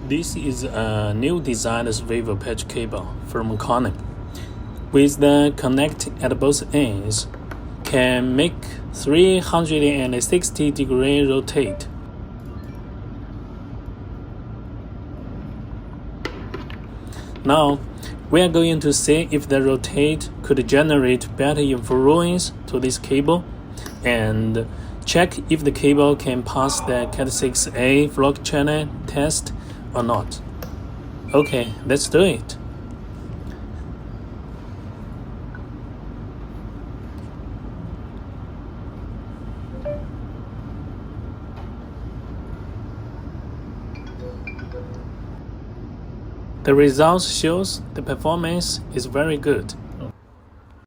This is a new designed swivel patch cable from Comnen. With the connect at both ends, can make 360-degree rotate. Now, we are going to see if the rotate could generate better influence to this cable and check if the cable can pass the Cat6a flock channel test or not. Okay, let's do it. The results shows the performance is very good.